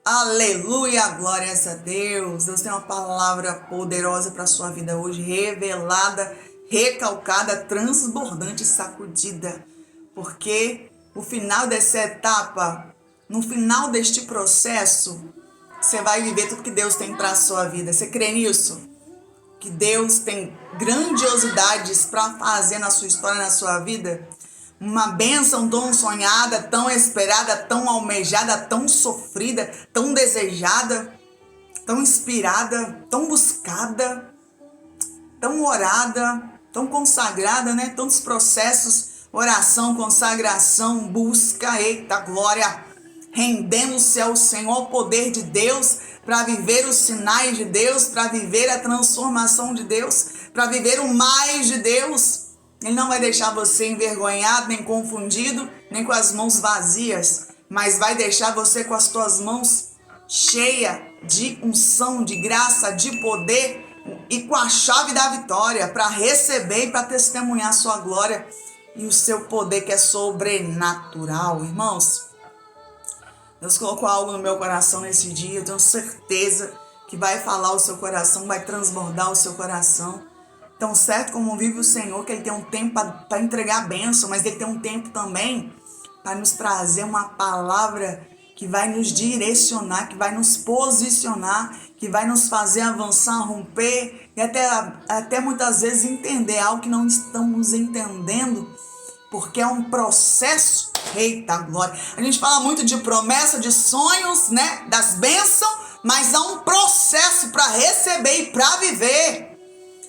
Aleluia, glórias a Deus. Deus tem uma palavra poderosa para a sua vida hoje, revelada, recalcada, transbordante, sacudida. Porque o final dessa etapa, no final deste processo, você vai viver tudo que Deus tem para a sua vida. Você crê nisso? Que Deus tem grandiosidades para fazer na sua história, na sua vida? Uma bênção tão sonhada, tão esperada, tão almejada, tão sofrida, tão desejada, tão inspirada, tão buscada, tão orada, tão consagrada, né? Tantos processos, oração, consagração, busca, eita glória, rendendo-se ao Senhor, ao poder de Deus, para viver os sinais de Deus, para viver a transformação de Deus, para viver o mais de Deus. Ele não vai deixar você envergonhado, nem confundido, nem com as mãos vazias, mas vai deixar você com as tuas mãos cheias de unção, de graça, de poder e com a chave da vitória para receber e para testemunhar a sua glória e o seu poder que é sobrenatural, irmãos. Deus colocou algo no meu coração nesse dia, eu tenho certeza que vai falar o seu coração, vai transbordar o seu coração. Tão certo como vive o Senhor, que Ele tem um tempo para entregar a bênção, mas Ele tem um tempo também para nos trazer uma palavra que vai nos direcionar, que vai nos posicionar, que vai nos fazer avançar, romper e até muitas vezes entender algo que não estamos entendendo, porque é um processo. Eita glória! A gente fala muito de promessa, de sonhos, né? Das bênçãos, mas há um processo para receber e para viver.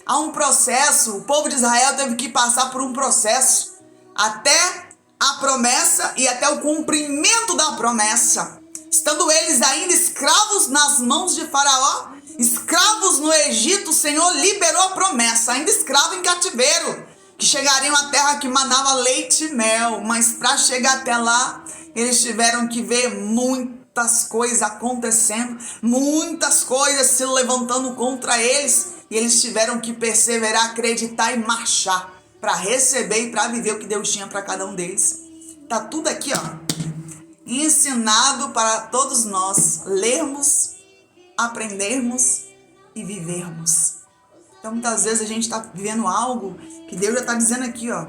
Há um processo, o povo de Israel teve que passar por um processo até a promessa e até o cumprimento da promessa. Estando eles ainda escravos nas mãos de Faraó, escravos no Egito, o Senhor liberou a promessa, ainda escravo em cativeiro, que chegariam à terra que manava leite e mel. Mas para chegar até lá, eles tiveram que ver muitas coisas acontecendo, muitas coisas se levantando contra eles. E eles tiveram que perseverar, acreditar e marchar para receber e para viver o que Deus tinha para cada um deles. Tá tudo aqui, ó, ensinado para todos nós lermos, aprendermos e vivermos. Então muitas vezes a gente está vivendo algo que Deus já está dizendo aqui, ó,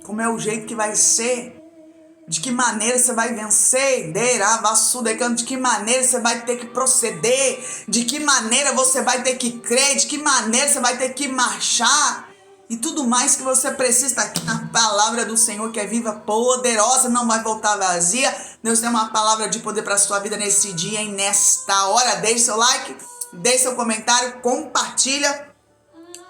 como é o jeito que vai ser, de que maneira você vai vencer, de que maneira você vai ter que proceder, de que maneira você vai ter que crer, de que maneira você vai ter que marchar e tudo mais que você precisa estar aqui na palavra do Senhor, que é viva, poderosa, não vai voltar vazia. Deus tem uma palavra de poder para a sua vida nesse dia e nesta hora. Deixe seu like, deixe seu comentário, compartilha.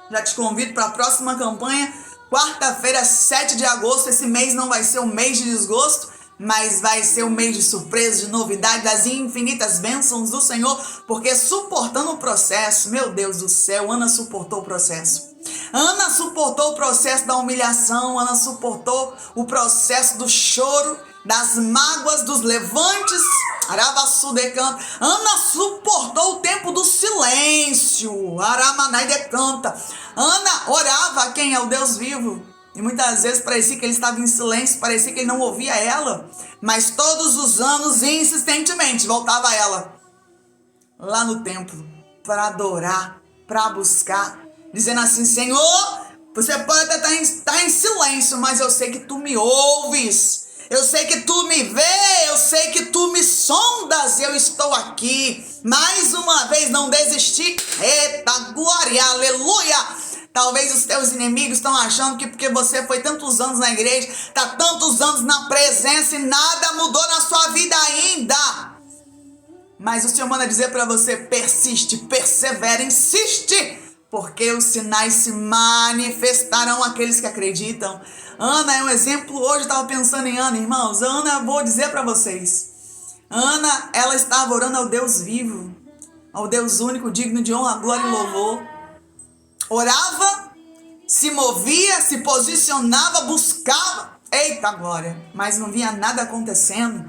Já te convido para a próxima campanha. Quarta-feira, 7 de agosto, esse mês não vai ser um mês de desgosto, mas vai ser um mês de surpresa, de novidade, das infinitas bênçãos do Senhor, porque suportando o processo, meu Deus do céu, Ana suportou o processo. Ana suportou o processo da humilhação, Ana suportou o processo do choro, das mágoas, dos levantes, Ana suportou o tempo do silêncio, Aramanai decanta. Ana orava a quem é o Deus vivo. E muitas vezes parecia que ele estava em silêncio, parecia que ele não ouvia ela. Mas todos os anos, insistentemente, voltava a ela lá no templo para adorar, para buscar, dizendo assim: Senhor, você pode até estar em silêncio, mas eu sei que tu me ouves. Eu sei que tu me vê, eu sei que tu me sondas, eu estou aqui. Mais uma vez não desisti. Eita glória, aleluia. Talvez os teus inimigos estão achando que porque você foi tantos anos na igreja, está tantos anos na presença e nada mudou na sua vida ainda. Mas o Senhor manda dizer para você: persiste, persevera, insiste, porque os sinais se manifestarão àqueles que acreditam. Ana é um exemplo. Hoje eu estava pensando em Ana, irmãos. Ana, vou dizer para vocês, Ana, ela estava orando ao Deus vivo, ao Deus único, digno de honra, glória e louvor. Orava, se movia, se posicionava, buscava. Eita glória! Mas não via nada acontecendo,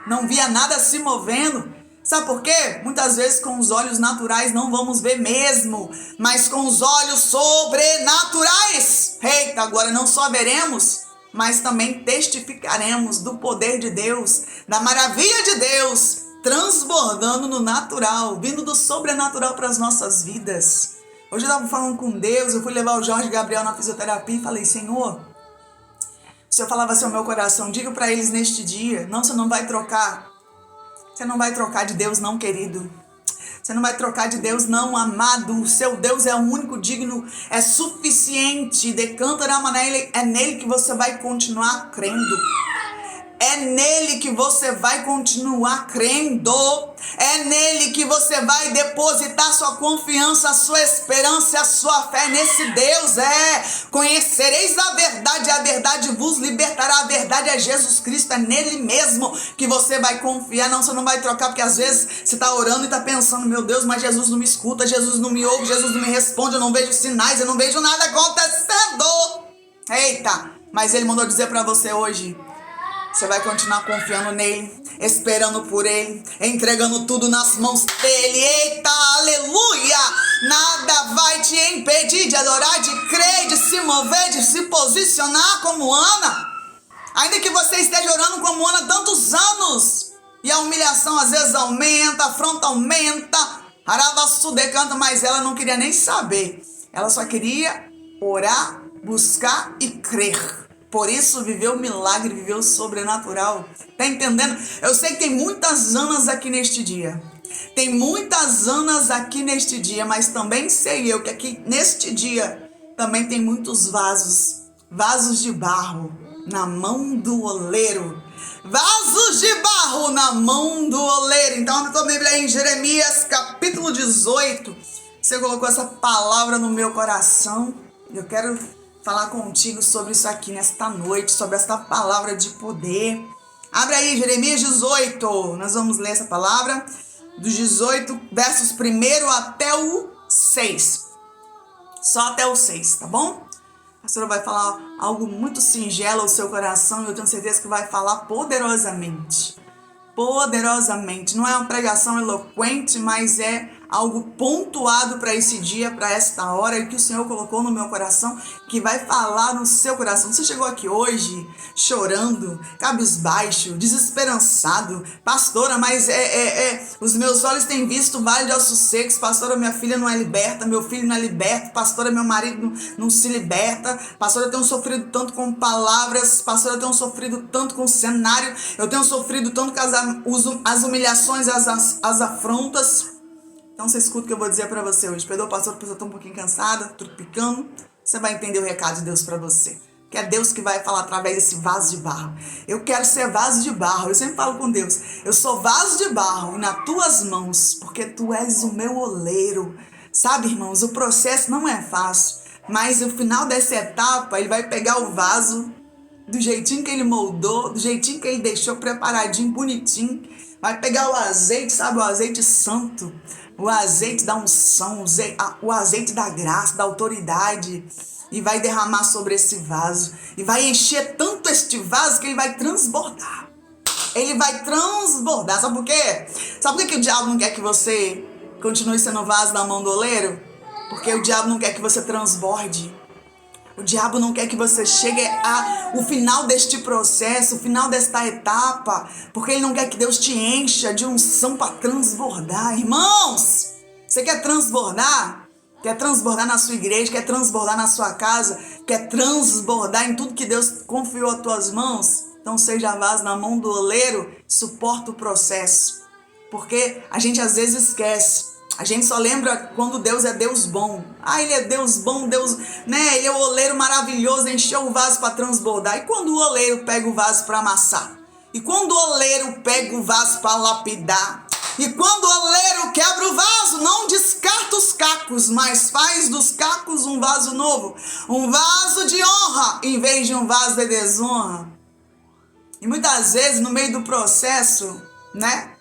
não via nada se movendo. Sabe por quê? Muitas vezes com os olhos naturais não vamos ver mesmo, mas com os olhos sobrenaturais, eita, agora não só veremos, mas também testificaremos do poder de Deus, da maravilha de Deus, transbordando transbordando no natural, vindo do sobrenatural para as nossas vidas. Hoje eu estava falando com Deus, eu fui levar o Jorge e Gabriel na fisioterapia e falei, Senhor, o Senhor falava assim ao meu coração, diga para eles neste dia, não, você não vai trocar. Você não vai trocar de Deus não, querido. Você não vai trocar de Deus não, amado. O seu Deus é o único digno, é suficiente. Decanta na maneira, é nele que você vai continuar crendo. É nele que você vai continuar crendo. É nele que você vai depositar sua confiança, a sua esperança, a sua fé nesse Deus. Conhecereis a verdade vos libertará. A verdade é Jesus Cristo, é nele mesmo que você vai confiar. Não, você não vai trocar, porque às vezes você está orando e está pensando, meu Deus, mas Jesus não me escuta, Jesus não me ouve, Jesus não me responde, eu não vejo sinais, eu não vejo nada acontecendo. Eita, mas ele mandou dizer para você hoje, você vai continuar confiando nele, esperando por ele, entregando tudo nas mãos dele. Eita, aleluia! Nada vai te impedir de adorar, de crer, de se mover, de se posicionar como Ana. Ainda que você esteja orando como Ana há tantos anos, e a humilhação às vezes aumenta, a afronta aumenta, Arabassu decanta, mas ela não queria nem saber. Ela só queria orar, buscar e crer. Por isso viveu o milagre, viveu o sobrenatural. Tá entendendo? Eu sei que tem muitas Anas aqui neste dia. Tem muitas Anas aqui neste dia, mas também sei eu que aqui neste dia também tem muitos vasos. Vasos de barro na mão do oleiro. Vasos de barro na mão do oleiro. Então, a tua Bíblia em Jeremias capítulo 18. Você colocou essa palavra no meu coração. Eu quero falar contigo sobre isso aqui nesta noite, sobre esta palavra de poder. Abre aí, Jeremias 18. Nós vamos ler essa palavra dos 18, versos 1 até o 6. Só até o 6, tá bom? A pastora vai falar algo muito singelo ao seu coração e eu tenho certeza que vai falar poderosamente. Poderosamente. Não é uma pregação eloquente, mas é algo pontuado para esse dia, para esta hora, e que o Senhor colocou no meu coração, que vai falar no seu coração. Você chegou aqui hoje chorando, cabisbaixo, desesperançado, pastora, mas os meus olhos têm visto o vale de ossos secos, pastora, minha filha não é liberta, meu filho não é liberto, pastora, meu marido não se liberta, pastora, eu tenho sofrido tanto com palavras, pastora, eu tenho sofrido tanto com o cenário, eu tenho sofrido tanto com as humilhações, as afrontas. Então você escuta o que eu vou dizer para você hoje. Perdoa, pastor, porque eu estou um pouquinho cansada, estou picando. Você vai entender o recado de Deus para você. Que é Deus que vai falar através desse vaso de barro. Eu quero ser vaso de barro. Eu sempre falo com Deus. Eu sou vaso de barro nas tuas mãos, porque tu és o meu oleiro. Sabe, irmãos, o processo não é fácil. Mas no final dessa etapa, ele vai pegar o vaso do jeitinho que ele moldou, do jeitinho que ele deixou preparadinho, bonitinho. Vai pegar o azeite, sabe, o azeite santo. O azeite da unção, o azeite da graça, da autoridade, e vai derramar sobre esse vaso, e vai encher tanto este vaso que ele vai transbordar. Ele vai transbordar. Sabe por quê? Sabe por que o diabo não quer que você continue sendo vaso na mão do oleiro? Porque o diabo não quer que você transborde. O diabo não quer que você chegue ao final deste processo, o final desta etapa, porque ele não quer que Deus te encha de unção para transbordar. Irmãos, você quer transbordar? Quer transbordar na sua igreja, quer transbordar na sua casa, quer transbordar em tudo que Deus confiou às tuas mãos? Então seja vaso na mão do oleiro, suporta o processo. Porque a gente às vezes esquece. A gente só lembra quando Deus é Deus bom. Ele é Deus bom, Deus, né? Ele é o oleiro maravilhoso, encheu o vaso para transbordar. E quando o oleiro pega o vaso para amassar? E quando o oleiro pega o vaso para lapidar? E quando o oleiro quebra o vaso, não descarta os cacos, mas faz dos cacos um vaso novo. Um vaso de honra, em vez de um vaso de desonra. E muitas vezes, no meio do processo, né?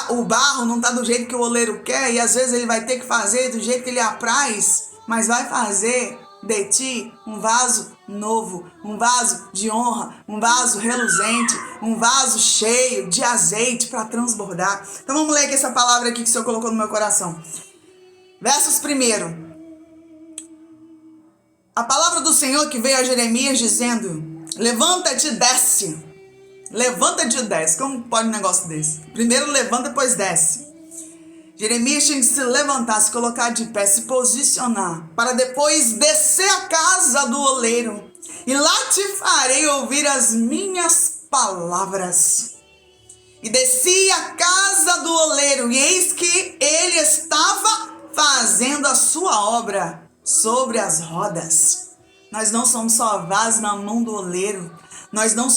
O barro não está do jeito que o oleiro quer, e às vezes ele vai ter que fazer do jeito que ele apraz, mas vai fazer de ti um vaso novo, um vaso de honra, um vaso reluzente, um vaso cheio de azeite para transbordar. Então vamos ler aqui essa palavra aqui que o Senhor colocou no meu coração. Versos 1. A palavra do Senhor que veio a Jeremias dizendo: levanta-te e desce. Levanta de 10. Como pode um negócio desse? Primeiro levanta, depois desce. Jeremias tinha que se levantar, se colocar de pé, se posicionar, para depois descer a casa do oleiro. E lá te farei ouvir as minhas palavras. E desci a casa do oleiro, e eis que ele estava fazendo a sua obra sobre as rodas. Nós não somos só vasos na mão do oleiro. Nós não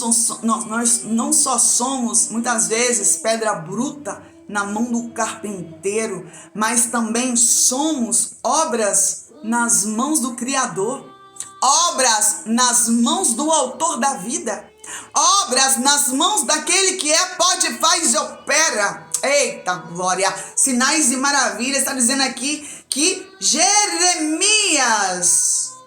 só somos, muitas vezes, pedra bruta na mão do carpinteiro, mas também somos obras nas mãos do Criador, obras nas mãos do autor da vida, obras nas mãos daquele que pode, faz e opera. Eita glória! Sinais e maravilhas. Está dizendo aqui que Jeremias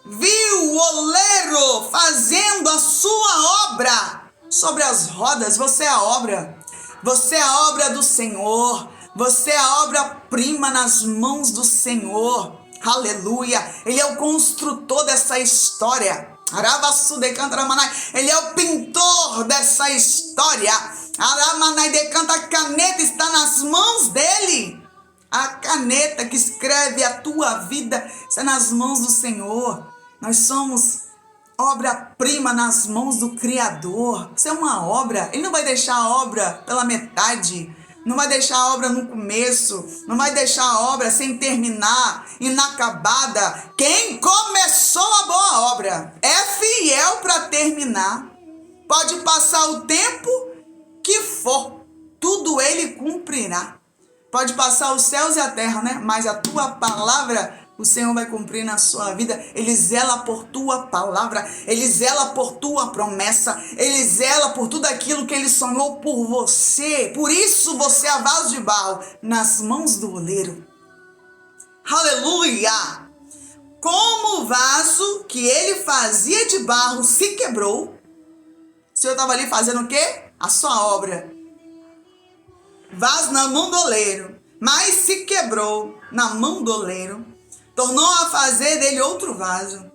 viu o oleiro fazendo a sua obra sobre as rodas. Você é a obra. Você é a obra do Senhor. Você é a obra-prima nas mãos do Senhor. Aleluia. Ele é o construtor dessa história. Ele é o pintor dessa história. A caneta está nas mãos dele. A caneta que escreve a tua vida está nas mãos do Senhor. Nós somos obra-prima nas mãos do Criador. Isso é uma obra. Ele não vai deixar a obra pela metade. Não vai deixar a obra no começo. Não vai deixar a obra sem terminar, inacabada. Quem começou a boa obra é fiel para terminar. Pode passar o tempo que for, tudo ele cumprirá. Pode passar os céus e a terra, né? Mas a tua palavra o Senhor vai cumprir na sua vida. Ele zela por tua palavra. Ele zela por tua promessa. Ele zela por tudo aquilo que ele sonhou por você. Por isso você é vaso de barro nas mãos do oleiro. Aleluia! Como o vaso que ele fazia de barro se quebrou, o Senhor estava ali fazendo o quê? A sua obra. Vaso na mão do oleiro, mas se quebrou na mão do oleiro. Tornou a fazer dele outro vaso.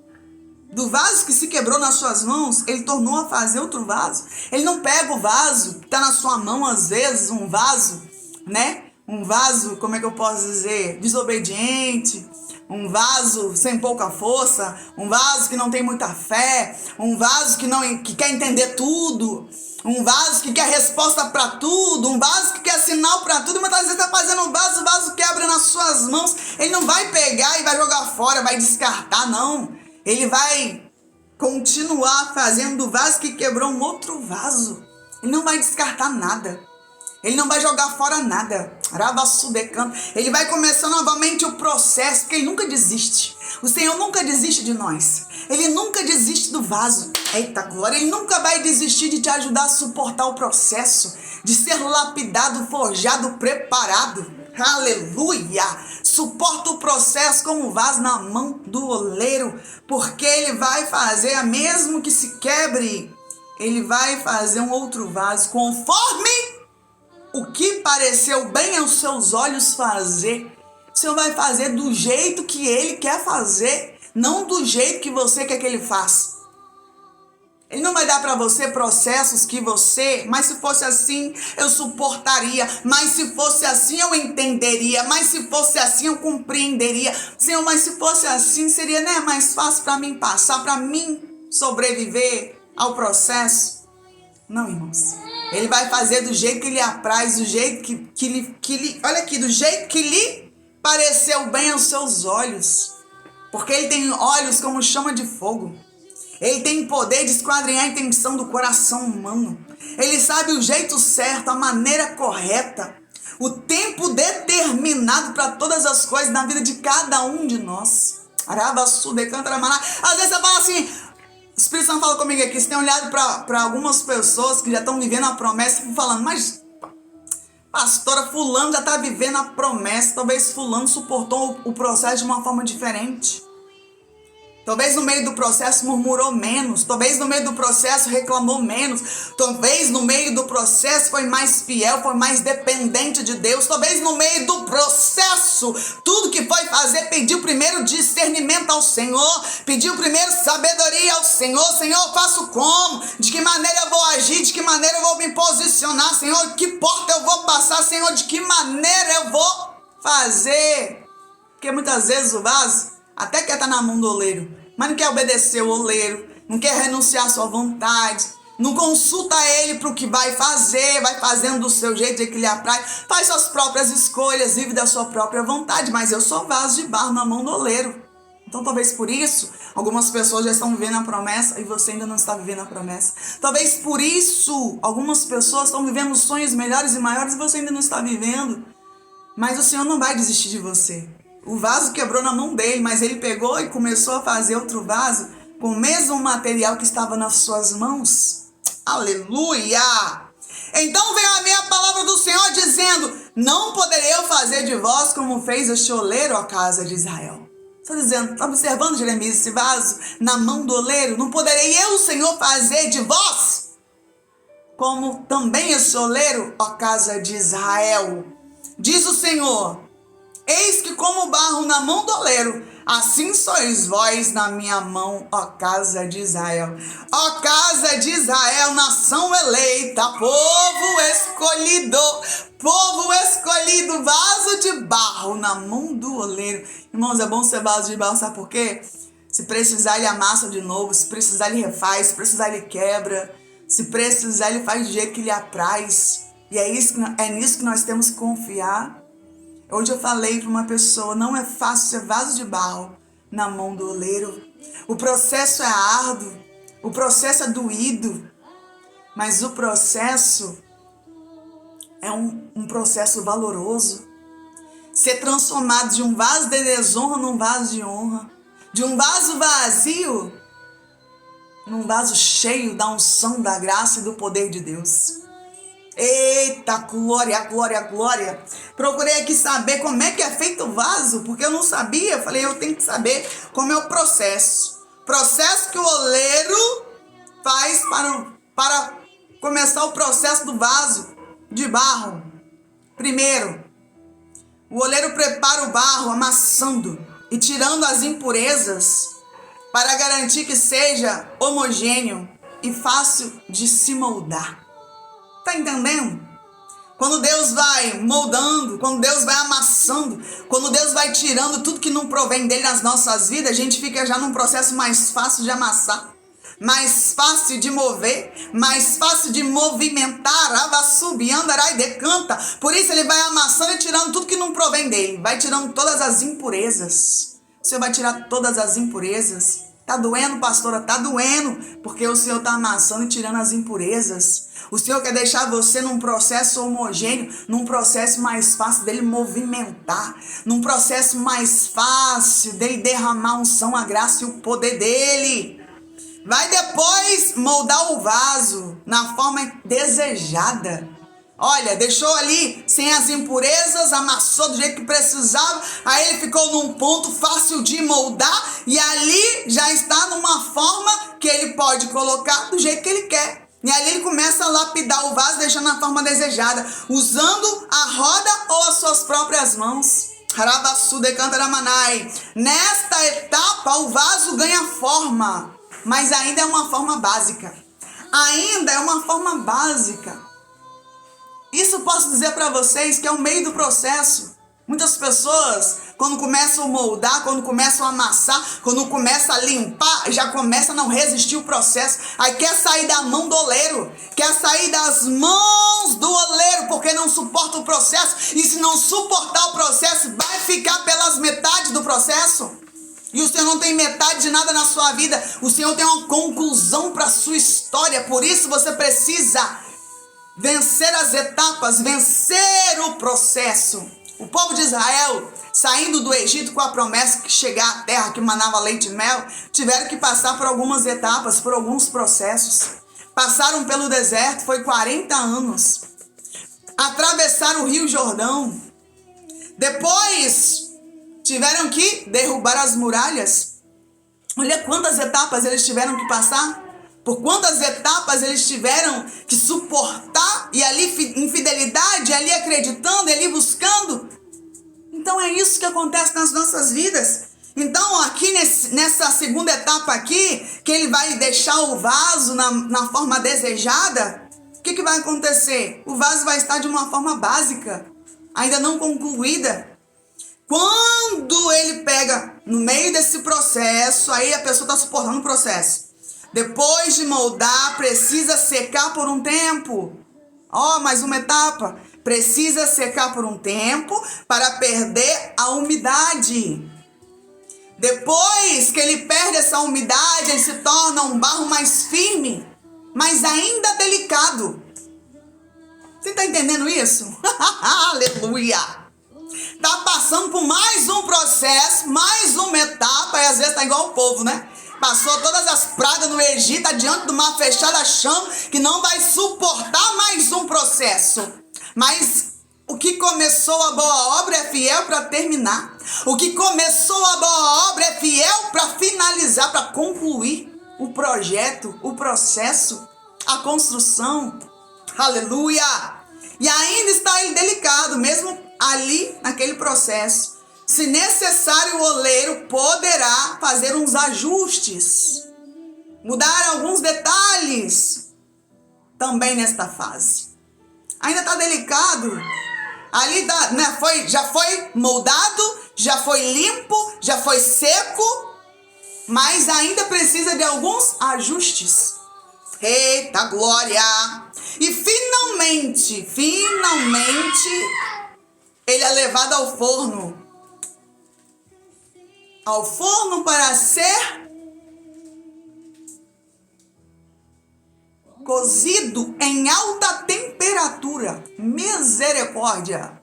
Do vaso que se quebrou nas suas mãos, ele tornou a fazer outro vaso. Ele não pega o vaso que está na sua mão, às vezes, um vaso, né? Um vaso, como é que eu posso dizer? Desobediente. Um vaso sem pouca força. Um vaso que não tem muita fé. Um vaso que quer entender tudo. Um vaso que quer resposta para tudo, um vaso que quer sinal para tudo, mas às vezes está fazendo um vaso, o vaso quebra nas suas mãos. Ele não vai pegar e vai jogar fora, vai descartar, não. Ele vai continuar fazendo do vaso que quebrou um outro vaso. Ele não vai descartar nada. Ele não vai jogar fora nada. Ele vai começar novamente o processo, porque ele nunca desiste. O Senhor nunca desiste de nós. Ele nunca desiste do vaso. Eita glória, ele nunca vai desistir de te ajudar a suportar o processo, de ser lapidado, forjado, preparado. Aleluia! Suporta o processo como vaso na mão do oleiro, porque ele vai fazer, mesmo que se quebre, ele vai fazer um outro vaso, conforme o que pareceu bem aos seus olhos fazer. O Senhor vai fazer do jeito que ele quer fazer, não do jeito que você quer que ele faça. Ele não vai dar para você processos que você, mas se fosse assim, eu suportaria, mas se fosse assim, eu entenderia, mas se fosse assim, eu compreenderia. Senhor, mas se fosse assim, seria, né, mais fácil para mim passar, para mim sobreviver ao processo. Não, irmãos. Ele vai fazer do jeito que lhe apraz, do jeito que lhe, olha aqui, do jeito que lhe pareceu bem aos seus olhos. Porque ele tem olhos como chama de fogo. Ele tem poder de esquadrinhar a intenção do coração humano. Ele sabe o jeito certo, a maneira correta, o tempo determinado para todas as coisas na vida de cada um de nós. Às vezes você fala assim, o Espírito Santo fala comigo aqui, você tem olhado para algumas pessoas que já estão vivendo a promessa e falando, mas pastora, fulano já está vivendo a promessa, talvez fulano suportou o processo de uma forma diferente. Talvez no meio do processo murmurou menos. Talvez no meio do processo reclamou menos. Talvez no meio do processo foi mais fiel, foi mais dependente de Deus. Talvez no meio do processo, tudo que foi fazer, pediu primeiro discernimento ao Senhor. Pediu primeiro sabedoria ao Senhor. Senhor, eu faço como? De que maneira eu vou agir? De que maneira eu vou me posicionar? Senhor, de que porta eu vou passar? Senhor, de que maneira eu vou fazer? Porque muitas vezes o vaso até quer estar na mão do oleiro, mas não quer obedecer o oleiro, não quer renunciar à sua vontade, não consulta ele para o que vai fazer, vai fazendo do seu jeito de que lhe apraz, faz suas próprias escolhas, vive da sua própria vontade, mas eu sou vaso de barro na mão do oleiro. Então talvez por isso, algumas pessoas já estão vivendo a promessa e você ainda não está vivendo a promessa. Talvez por isso, algumas pessoas estão vivendo sonhos melhores e maiores e você ainda não está vivendo. Mas o Senhor não vai desistir de você. O vaso quebrou na mão dele, mas ele pegou e começou a fazer outro vaso com o mesmo material que estava nas suas mãos. Aleluia! Então veio a minha palavra do Senhor dizendo: não poderei eu fazer de vós como fez este oleiro, ó casa de Israel. Estou dizendo, está observando, Jeremias, esse vaso na mão do oleiro? Não poderei eu, Senhor, fazer de vós como também esse oleiro, ó casa de Israel. Diz o Senhor: eis que como barro na mão do oleiro, assim sois vós na minha mão, ó casa de Israel. Ó casa de Israel, nação eleita, povo escolhido, vaso de barro na mão do oleiro. Irmãos, é bom ser vaso de barro, sabe por quê? Se precisar, ele amassa de novo, se precisar, ele refaz, se precisar, ele quebra, se precisar, ele faz do jeito que lhe apraz. E é nisso que nós temos que confiar. Hoje eu falei para uma pessoa, não é fácil ser vaso de barro na mão do oleiro. O processo é árduo, o processo é doído, mas o processo é um processo valoroso. Ser transformado de um vaso de desonra num vaso de honra, de um vaso vazio num vaso cheio da unção, da graça e do poder de Deus. Eita, glória, glória, glória. Procurei aqui saber como é que é feito o vaso, porque eu não sabia. Eu falei, eu tenho que saber como é o processo. Processo que o oleiro faz para começar o processo do vaso de barro. Primeiro, o oleiro prepara o barro amassando e tirando as impurezas para garantir que seja homogêneo e fácil de se moldar. Tá entendendo? Quando Deus vai moldando, quando Deus vai amassando, quando Deus vai tirando tudo que não provém dele nas nossas vidas, a gente fica já num processo mais fácil de amassar, mais fácil de mover, mais fácil de movimentar. Avassubi, andarai, decanta. Por isso ele vai amassando e tirando tudo que não provém dele, vai tirando todas as impurezas. O Senhor vai tirar todas as impurezas. Tá doendo, pastora? Tá doendo, porque o Senhor tá amassando e tirando as impurezas. O Senhor quer deixar você num processo homogêneo, num processo mais fácil dele movimentar, num processo mais fácil dele derramar a unção, a graça e o poder dele. Vai depois moldar o vaso na forma desejada. Olha, deixou ali sem as impurezas, amassou do jeito que precisava, aí ele ficou num ponto fácil de moldar e ali já está numa forma que ele pode colocar do jeito que ele quer. E ali ele começa a lapidar o vaso, deixando na forma desejada, usando a roda ou as suas próprias mãos. Nesta etapa, o vaso ganha forma, mas ainda é uma forma básica. Ainda é uma forma básica. Isso posso dizer para vocês que é o meio do processo. Muitas pessoas, quando começam a moldar, quando começam a amassar, quando começam a limpar, já começam a não resistir o processo. Aí quer sair da mão do oleiro, quer sair das mãos do oleiro, porque não suporta o processo. E se não suportar o processo, vai ficar pelas metades do processo. E o Senhor não tem metade de nada na sua vida. O Senhor tem uma conclusão para a sua história. Por isso você precisa vencer as etapas, vencer o processo. O povo de Israel, saindo do Egito com a promessa que chegar à terra que manava leite e mel, tiveram que passar por algumas etapas, por alguns processos. Passaram pelo deserto, foi 40 anos. Atravessaram o Rio Jordão. Depois, tiveram que derrubar as muralhas. Olha quantas etapas eles tiveram que passar. Por quantas etapas eles tiveram que suportar. E ali infidelidade, ali acreditando, ali buscando. Então é isso que acontece nas nossas vidas. Então aqui nessa segunda etapa aqui, que ele vai deixar o vaso na forma desejada, o que vai acontecer? O vaso vai estar de uma forma básica, ainda não concluída. Quando ele pega no meio desse processo, aí a pessoa está suportando o processo. Depois de moldar, precisa secar por um tempo. Mais uma etapa. Precisa secar por um tempo para perder a umidade. Depois que ele perde essa umidade, ele se torna um barro mais firme, mas ainda delicado. Você está entendendo isso? Aleluia! Está passando por mais um processo, mais uma etapa, e às vezes está igual o povo, né? Passou todas as pragas no Egito, está diante do mar fechado, achando que não vai suportar mais um processo. Mas o que começou a boa obra é fiel para terminar. O que começou a boa obra é fiel para finalizar, para concluir o projeto, o processo, a construção. Aleluia! E ainda está ele delicado, mesmo ali naquele processo. Se necessário, o oleiro poderá fazer uns ajustes, mudar alguns detalhes também nesta fase. Ainda está delicado. Ali tá, né, já foi moldado, já foi limpo, já foi seco, mas ainda precisa de alguns ajustes. Eita glória! E finalmente, ele é levado ao forno. Ao forno para ser cozido em alta temperatura. Misericórdia.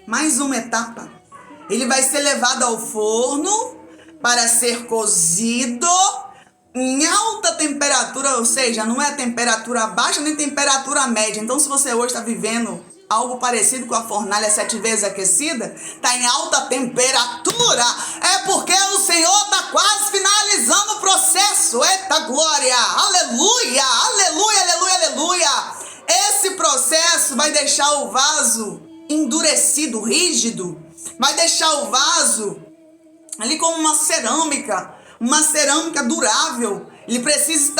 Mais uma etapa. Ele vai ser levado ao forno para ser cozido em alta temperatura, ou seja, não é temperatura baixa nem temperatura média. Então, se você hoje está vivendo algo parecido com a fornalha 7 vezes aquecida, está em alta temperatura, é porque o Senhor está quase finalizando o processo. Eita glória, aleluia, aleluia, aleluia, aleluia. Esse processo vai deixar o vaso endurecido, rígido, vai deixar o vaso ali como uma cerâmica durável. Ele precisa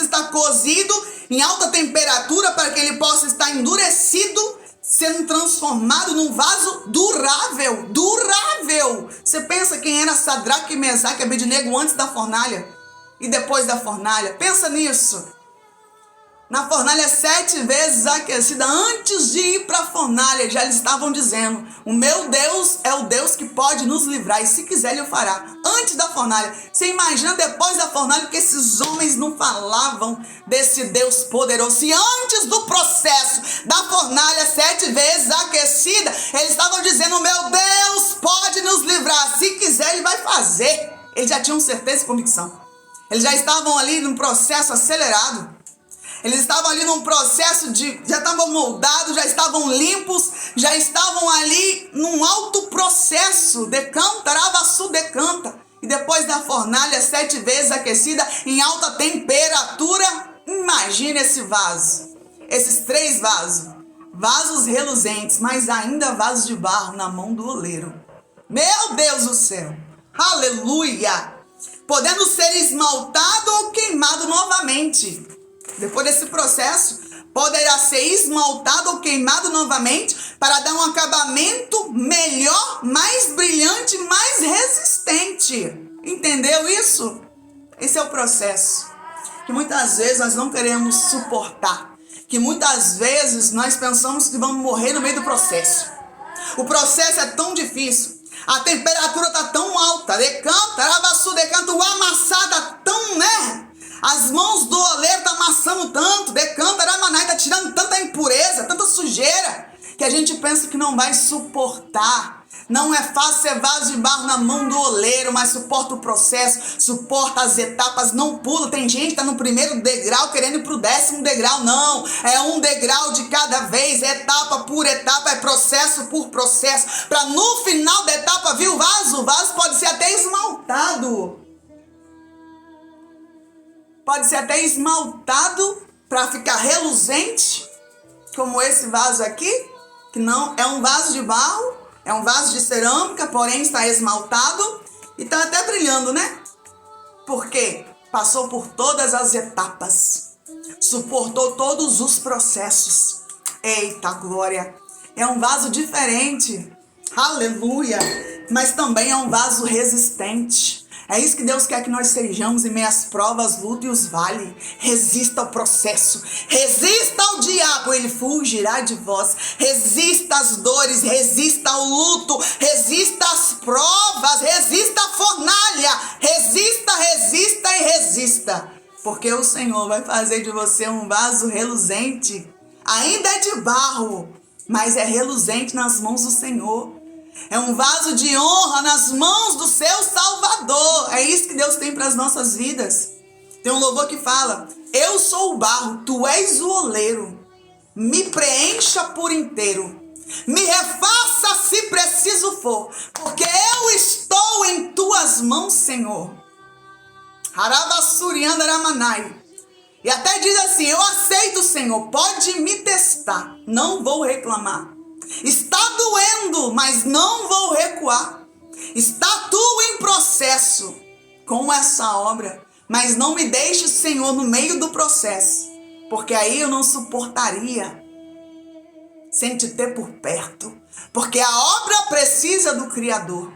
estar cozido em alta temperatura para que ele possa estar endurecido, sendo transformado num vaso durável. Durável! Você pensa quem era Sadraque, Mesaque e Abednego antes da fornalha e depois da fornalha? Pensa nisso. Na fornalha 7 vezes aquecida, antes de ir para a fornalha, já eles estavam dizendo: o meu Deus é o Deus que pode nos livrar, e se quiser ele o fará. Antes da fornalha. Você imagina depois da fornalha que esses homens não falavam desse Deus poderoso. Se antes do processo da fornalha 7 vezes aquecida, eles estavam dizendo: o meu Deus pode nos livrar, se quiser ele vai fazer. Eles já tinham certeza e convicção. Eles já estavam ali num processo acelerado. Eles estavam ali num processo já estavam moldados, já estavam limpos, já estavam ali num alto processo. Decanta, Ravaçu, decanta. E depois da fornalha 7 vezes aquecida em alta temperatura, imagine esse vaso. Esses 3 vasos. Vasos reluzentes, mas ainda vasos de barro na mão do oleiro. Meu Deus do céu. Aleluia. Podendo ser esmaltado ou queimado novamente. Depois desse processo, poderá ser esmaltado ou queimado novamente para dar um acabamento melhor, mais brilhante, mais resistente. Entendeu isso? Esse é o processo que muitas vezes nós não queremos suportar. Que muitas vezes nós pensamos que vamos morrer no meio do processo. O processo é tão difícil. A temperatura está tão alta. Decanta, Ravaçu, decanta, o amassado está tão, né? As mãos do oleiro estão amassando tanto, decanta, Ramanai está tirando tanta impureza, tanta sujeira, que a gente pensa que não vai suportar. Não é fácil ser vaso de barro na mão do oleiro, mas suporta o processo, suporta as etapas, não pula. Tem gente que está no primeiro degrau querendo ir para o 10º degrau. Não, é um degrau de cada vez, etapa por etapa, é processo por processo. Para no final da etapa vir o vaso pode ser até esmaltado. pode ser até esmaltado para ficar reluzente, como esse vaso aqui, que não é um vaso de barro, é um vaso de cerâmica, porém está esmaltado e está até brilhando, né? Porque passou por todas as etapas, suportou todos os processos. Eita glória! É um vaso diferente, aleluia, mas também é um vaso resistente. É isso que Deus quer que nós sejamos em meio às provas, lutas e os vales. Resista ao processo, resista ao diabo, ele fugirá de vós. Resista às dores, resista ao luto, resista às provas, resista à fornalha. Resista, resista e resista. Porque o Senhor vai fazer de você um vaso reluzente. Ainda é de barro, mas é reluzente nas mãos do Senhor. É um vaso de honra nas mãos do seu Salvador. É isso que Deus tem para as nossas vidas. Tem um louvor que fala: eu sou o barro, tu és o oleiro. Me preencha por inteiro. Me refaça se preciso for, porque eu estou em tuas mãos, Senhor. Haravassuriandaramanai. E até diz assim: eu aceito, Senhor, pode me testar, não vou reclamar. Está doendo, mas não vou recuar. Está tu em processo com essa obra, mas não me deixe, Senhor, no meio do processo, porque aí eu não suportaria sem te ter por perto, porque a obra precisa do Criador.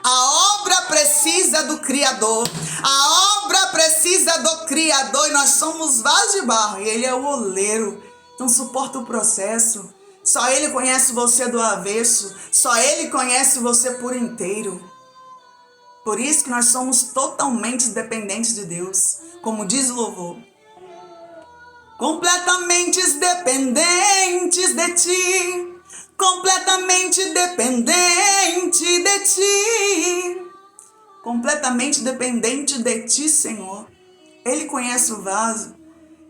A obra precisa do Criador. A obra precisa do Criador. E nós somos vasos de barro e Ele é o oleiro. Então suporta o processo. Só Ele conhece você do avesso. Só Ele conhece você por inteiro. Por isso que nós somos totalmente dependentes de Deus. Como diz o louvor: completamente dependentes de Ti. Completamente dependente de Ti. Completamente dependente de Ti, Senhor. Ele conhece o vaso.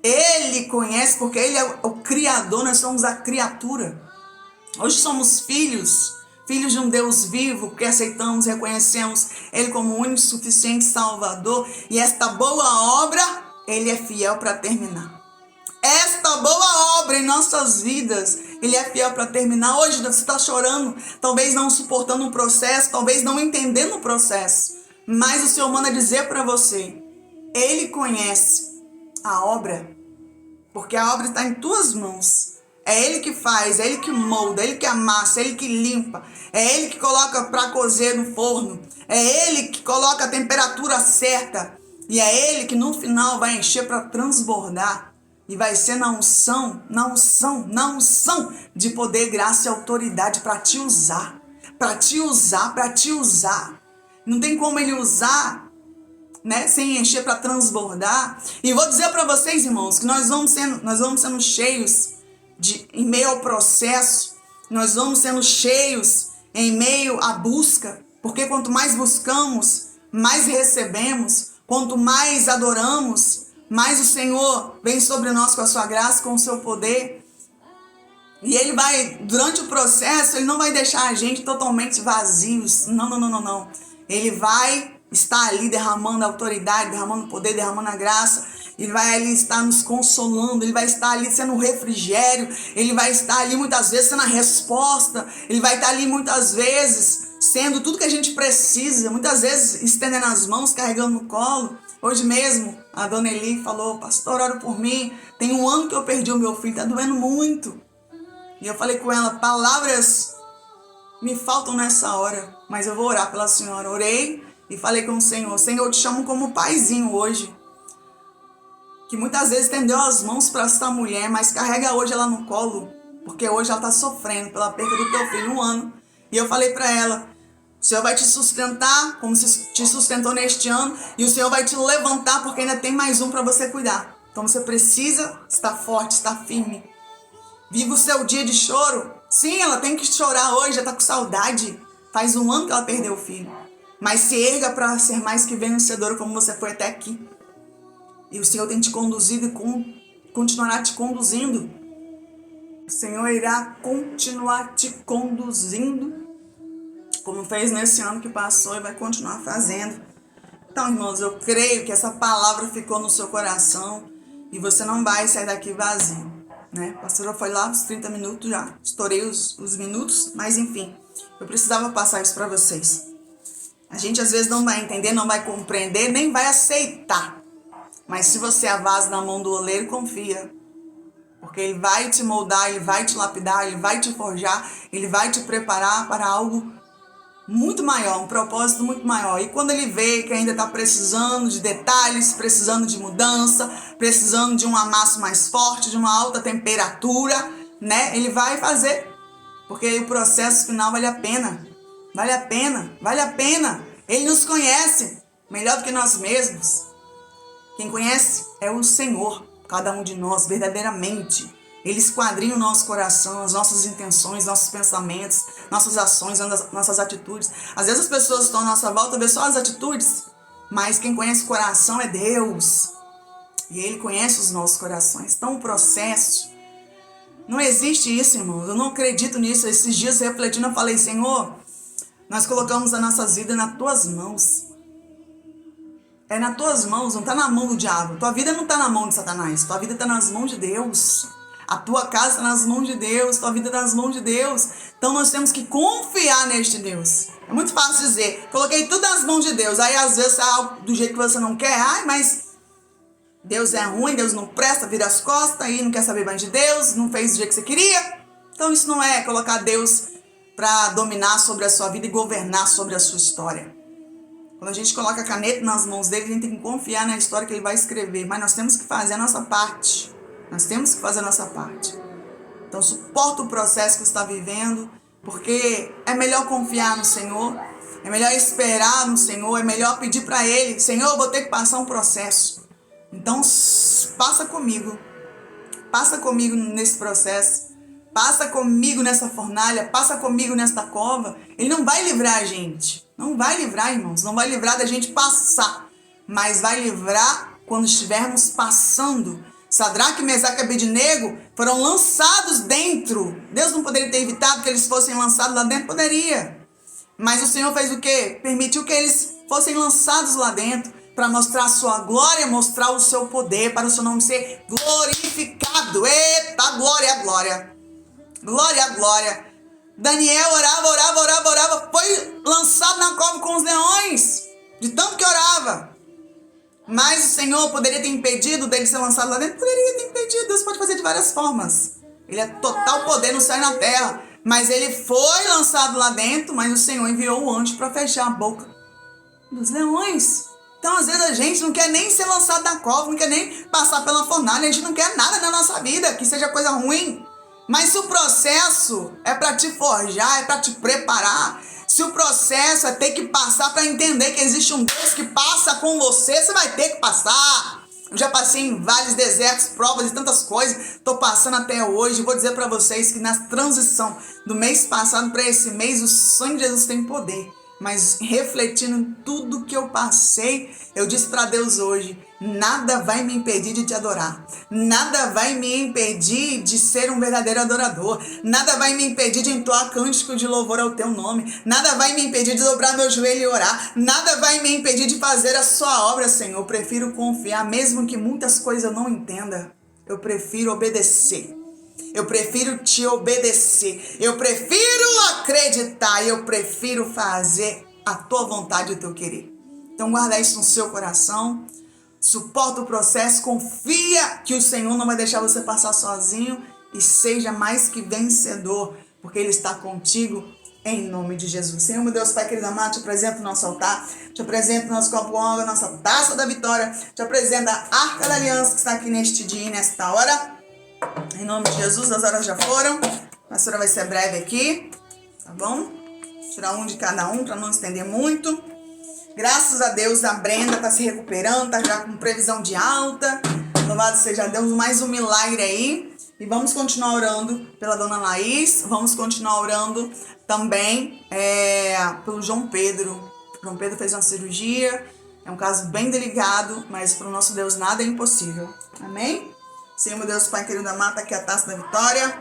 Ele conhece, porque Ele é o Criador, nós somos a criatura. Hoje somos filhos de um Deus vivo, que aceitamos, reconhecemos Ele como o único e suficiente Salvador. E esta boa obra, Ele é fiel para terminar. Esta boa obra em nossas vidas, Ele é fiel para terminar. Hoje você está chorando, talvez não suportando o processo, talvez não entendendo o processo. Mas o Senhor manda dizer para você: Ele conhece a obra, porque a obra está em tuas mãos. É Ele que faz, é Ele que molda, é Ele que amassa, é Ele que limpa, é Ele que coloca para cozer no forno, é Ele que coloca a temperatura certa, e é Ele que no final vai encher para transbordar. E vai ser na unção de poder, graça e autoridade para te usar. Para te usar, para te usar. Não tem como Ele usar, né, sem encher para transbordar. E vou dizer para vocês, irmãos, que nós vamos sendo cheios em meio ao processo. Nós vamos sendo cheios em meio à busca. Porque quanto mais buscamos, mais recebemos. Quanto mais adoramos, mas o Senhor vem sobre nós com a sua graça, com o seu poder. E Ele vai, durante o processo, Ele não vai deixar a gente totalmente vazios. Não. Ele vai estar ali derramando a autoridade, derramando o poder, derramando a graça. Ele vai ali estar nos consolando. Ele vai estar ali sendo um refrigério. Ele vai estar ali muitas vezes sendo a resposta. Ele vai estar ali muitas vezes sendo tudo que a gente precisa. Muitas vezes estendendo as mãos, carregando no colo. Hoje mesmo, a dona Eli falou: pastor, ora por mim. Tem 1 ano que eu perdi o meu filho, tá doendo muito. E eu falei com ela: palavras me faltam nessa hora, mas eu vou orar pela senhora. Orei e falei com o Senhor: Senhor, eu te chamo como paizinho hoje, que muitas vezes estendeu as mãos para essa mulher, mas carrega hoje ela no colo, porque hoje ela está sofrendo pela perda do teu filho, 1 ano. E eu falei para ela: o Senhor vai te sustentar como se te sustentou neste ano, e o Senhor vai te levantar, porque ainda tem mais um para você cuidar. Então você precisa estar forte, estar firme. Viva o seu dia de choro. Sim, ela tem que chorar hoje, já está com saudade. Faz 1 ano que ela perdeu o filho. Mas se erga para ser mais que vencedora, como você foi até aqui. E o Senhor tem te conduzido e continuará te conduzindo. O Senhor irá continuar te conduzindo, como fez nesse ano que passou, e vai continuar fazendo. Então, irmãos, eu creio que essa palavra ficou no seu coração e você não vai sair daqui vazio, né? A pastora foi lá uns 30 minutos já, estourei os minutos, mas enfim, eu precisava passar isso para vocês. A gente às vezes não vai entender, não vai compreender, nem vai aceitar. Mas se você é a vaso na mão do oleiro, confia. Porque ele vai te moldar, ele vai te lapidar, ele vai te forjar, ele vai te preparar para algo muito maior, um propósito muito maior. E quando ele vê que ainda está precisando de detalhes, precisando de mudança, precisando de um amasso mais forte, de uma alta temperatura, né? Ele vai fazer. Porque o processo final vale a pena. Vale a pena, vale a pena. Ele nos conhece melhor do que nós mesmos. Quem conhece é o Senhor, cada um de nós, verdadeiramente. Ele esquadrinha o nosso coração, as nossas intenções, nossos pensamentos, nossas ações, nossas atitudes. Às vezes as pessoas estão à nossa volta, vê só as atitudes, mas quem conhece o coração é Deus. E Ele conhece os nossos corações. Então o processo, não existe isso, irmãos. Eu não acredito nisso. Esses dias refletindo, eu falei, Senhor, nós colocamos as nossas vidas nas tuas mãos. É nas tuas mãos, não está na mão do diabo. Tua vida não está na mão de Satanás. Tua vida está nas mãos de Deus. A tua casa está nas mãos de Deus. Tua vida está nas mãos de Deus. Então nós temos que confiar neste Deus. É muito fácil dizer, coloquei tudo nas mãos de Deus. Aí às vezes é algo do jeito que você não quer. Ai, mas Deus é ruim, Deus não presta, vira as costas, aí não quer saber mais de Deus, não fez do jeito que você queria. Então isso não é colocar Deus para dominar sobre a sua vida e governar sobre a sua história. Quando a gente coloca a caneta nas mãos dele, a gente tem que confiar na história que ele vai escrever. Mas nós temos que fazer a nossa parte. Nós temos que fazer a nossa parte. Então suporta o processo que você está vivendo, porque é melhor confiar no Senhor, é melhor esperar no Senhor, é melhor pedir para Ele, Senhor, eu vou ter que passar um processo. Então passa comigo nesse processo. Passa comigo nessa fornalha, passa comigo nesta cova. Ele não vai livrar a gente. Não vai livrar, irmãos. Não vai livrar da gente passar. Mas vai livrar quando estivermos passando. Sadraque, Mesaque e Abednego foram lançados dentro. Deus não poderia ter evitado que eles fossem lançados lá dentro? Poderia. Mas o Senhor fez o quê? Permitiu que eles fossem lançados lá dentro para mostrar a sua glória, mostrar o seu poder, para o seu nome ser glorificado. Eita, glória, glória. Glória, glória. Daniel orava. Foi lançado na cova com os leões. De tanto que orava. Mas o Senhor poderia ter impedido dele ser lançado lá dentro? Poderia ter impedido. Deus pode fazer de várias formas. Ele é total poder no céu e na terra. Mas ele foi lançado lá dentro, mas o Senhor enviou o anjo para fechar a boca dos leões. Então, às vezes, a gente não quer nem ser lançado da cova, não quer nem passar pela fornalha. A gente não quer nada na nossa vida que seja coisa ruim. Mas se o processo é para te forjar, é para te preparar, se o processo é ter que passar para entender que existe um Deus que passa com você, você vai ter que passar. Eu já passei em vários desertos, provas e tantas coisas, estou passando até hoje. Vou dizer para vocês que na transição do mês passado para esse mês, o sangue de Jesus tem poder. Mas refletindo tudo que eu passei, eu disse para Deus hoje, nada vai me impedir de te adorar. Nada vai me impedir de ser um verdadeiro adorador. Nada vai me impedir de entoar cântico de louvor ao teu nome. Nada vai me impedir de dobrar meu joelho e orar. Nada vai me impedir de fazer a sua obra, Senhor. Eu prefiro confiar, mesmo que muitas coisas eu não entenda. Eu prefiro obedecer. Eu prefiro te obedecer. Eu prefiro acreditar. Eu prefiro fazer a tua vontade e o teu querer. Então guarda isso no seu coração. Suporta o processo. Confia que o Senhor não vai deixar você passar sozinho. E seja mais que vencedor. Porque Ele está contigo em nome de Jesus. Senhor, meu Deus, Pai querido amado, te apresento o nosso altar. Te apresento o nosso copo com água, nossa taça da vitória. Te apresento a arca da aliança que está aqui neste dia e nesta hora. Em nome de Jesus, as horas já foram. A pastora vai ser breve aqui, tá bom? Tirar um de cada um para não estender muito. Graças a Deus, a Brenda está se recuperando, está já com previsão de alta. Louvado seja Deus, mais um milagre aí. E vamos continuar orando pela dona Laís. Vamos continuar orando também pelo João Pedro. João Pedro fez uma cirurgia. É um caso bem delicado, mas para o nosso Deus nada é impossível. Amém? Senhor, meu Deus, Pai querido amado, aqui a taça da vitória.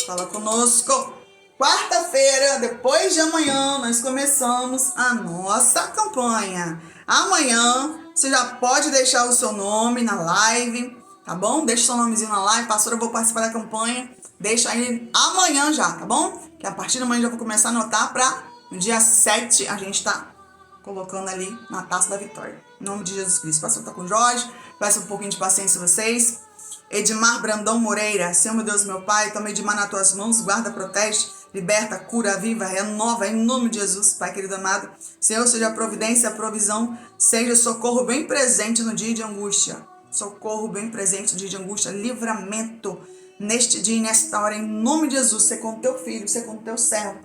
Fala conosco. quarta-feira, depois de amanhã, nós começamos a nossa campanha. Amanhã, você já pode deixar o seu nome na live, tá bom? Deixa o seu nomezinho na live. Pastora, eu vou participar da campanha. Deixa aí amanhã já, tá bom? Que a partir de amanhã já vou começar a anotar para no dia 7 a gente tá colocando ali na Taça da Vitória. Em nome de Jesus Cristo. Pastor, tá com o Jorge. Peço um pouquinho de paciência a vocês. Edmar Brandão Moreira. Senhor, meu Deus, meu Pai, toma Edmar nas tuas mãos. Guarda, protege, liberta, cura, aviva, renova. Em nome de Jesus, Pai querido amado. Senhor, seja a providência, a provisão. Seja socorro bem presente no dia de angústia. Socorro bem presente no dia de angústia. Livramento neste dia e nesta hora. Em nome de Jesus. Ser com teu filho, ser com teu servo.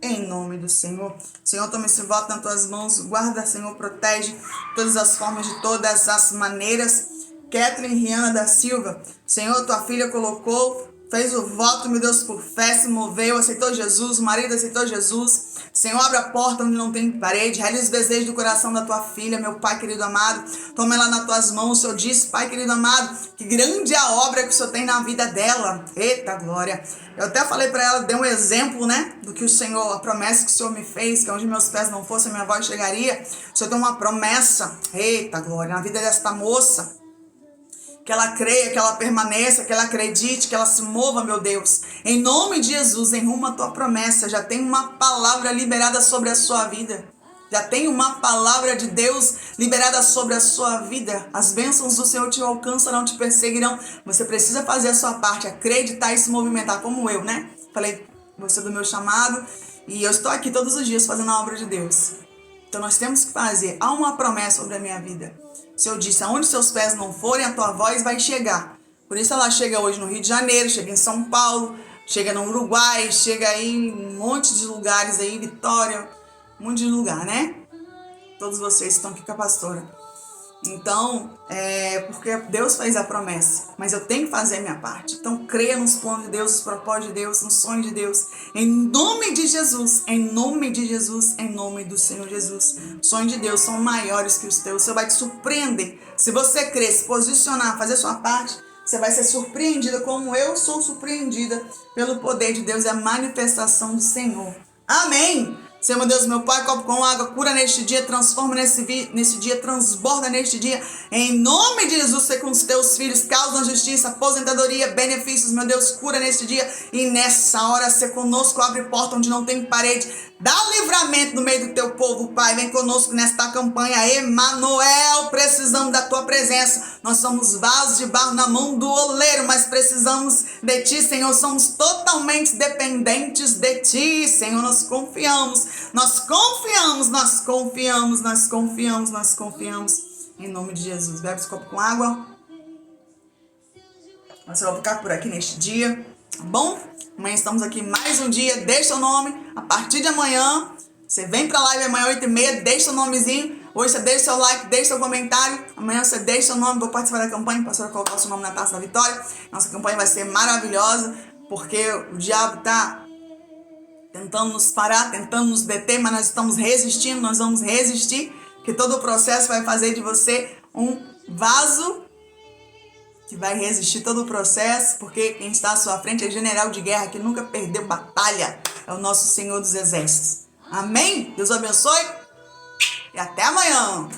Em nome do Senhor. Senhor, toma esse voto nas tuas mãos. Guarda, Senhor, protege todas as formas, de todas as maneiras. Kathleen Riana da Silva. Senhor, tua filha colocou, fez o voto, meu Deus, por fé, se moveu, aceitou Jesus, o marido aceitou Jesus. Senhor, abre a porta onde não tem parede, realiza os desejos do coração da tua filha, meu Pai querido amado. Toma ela nas tuas mãos. O Senhor disse, Pai querido amado, que grande é a obra que o Senhor tem na vida dela. Eita glória. Eu até falei para ela, dei um exemplo, né, do que o Senhor, a promessa que o Senhor me fez, que onde meus pés não fossem, minha voz chegaria. O Senhor tem uma promessa, eita glória, na vida desta moça. Que ela creia, que ela permaneça, que ela acredite, que ela se mova, meu Deus. Em nome de Jesus, em rumo à tua promessa. Já tem uma palavra liberada sobre a sua vida. Já tem uma palavra de Deus liberada sobre a sua vida. As bênçãos do Senhor te alcançarão, te perseguirão. Você precisa fazer a sua parte, acreditar e se movimentar, como eu, né? Falei, você do meu chamado. E eu estou aqui todos os dias fazendo a obra de Deus. Então nós temos que fazer. Há uma promessa sobre a minha vida. O Senhor disse, aonde seus pés não forem, a tua voz vai chegar. Por isso ela chega hoje no Rio de Janeiro, chega em São Paulo, chega no Uruguai, chega aí em um monte de lugares aí, Vitória, um monte de lugar, né? Todos vocês estão aqui com a pastora. Então, porque Deus fez a promessa, mas eu tenho que fazer a minha parte. Então, creia nos planos de Deus, nos propósitos de Deus, nos sonhos de Deus. Em nome de Jesus, em nome de Jesus, em nome do Senhor Jesus. Os sonhos de Deus são maiores que os teus. O Senhor vai te surpreender. Se você crer, se posicionar, fazer a sua parte, você vai ser surpreendida como eu sou surpreendida pelo poder de Deus e a manifestação do Senhor. Amém! Senhor, meu Deus, meu Pai, copo com água, cura neste dia, transforma nesse dia, transborda neste dia. Em nome de Jesus, ser com os teus filhos, causa justiça, aposentadoria, benefícios, meu Deus, cura neste dia. E nessa hora, ser conosco, abre porta onde não tem parede. Dá livramento no meio do teu povo, Pai. Vem conosco nesta campanha. Emanuel, precisamos da tua presença. Nós somos vasos de barro na mão do oleiro, mas precisamos de ti, Senhor. Somos totalmente dependentes de ti, Senhor. Nós confiamos. Nós confiamos, nós confiamos, nós confiamos, nós confiamos. Em nome de Jesus. Bebe esse copo com água. Nós vamos ficar por aqui neste dia, tá bom? Amanhã estamos aqui mais um dia. Deixa seu nome. A partir de amanhã, você vem pra live amanhã 8h30. Deixa seu nomezinho. Hoje você deixa seu like, deixa seu comentário. Amanhã você deixa seu nome. Vou participar da campanha. Pastora, colocar o seu nome na Taça da Vitória. Nossa campanha vai ser maravilhosa, porque o diabo tá tentando nos parar, tentando nos deter, mas nós estamos resistindo, nós vamos resistir, que todo o processo vai fazer de você um vaso que vai resistir todo o processo, porque quem está à sua frente é general de guerra, que nunca perdeu batalha, é o nosso Senhor dos Exércitos. Amém? Deus abençoe e até amanhã!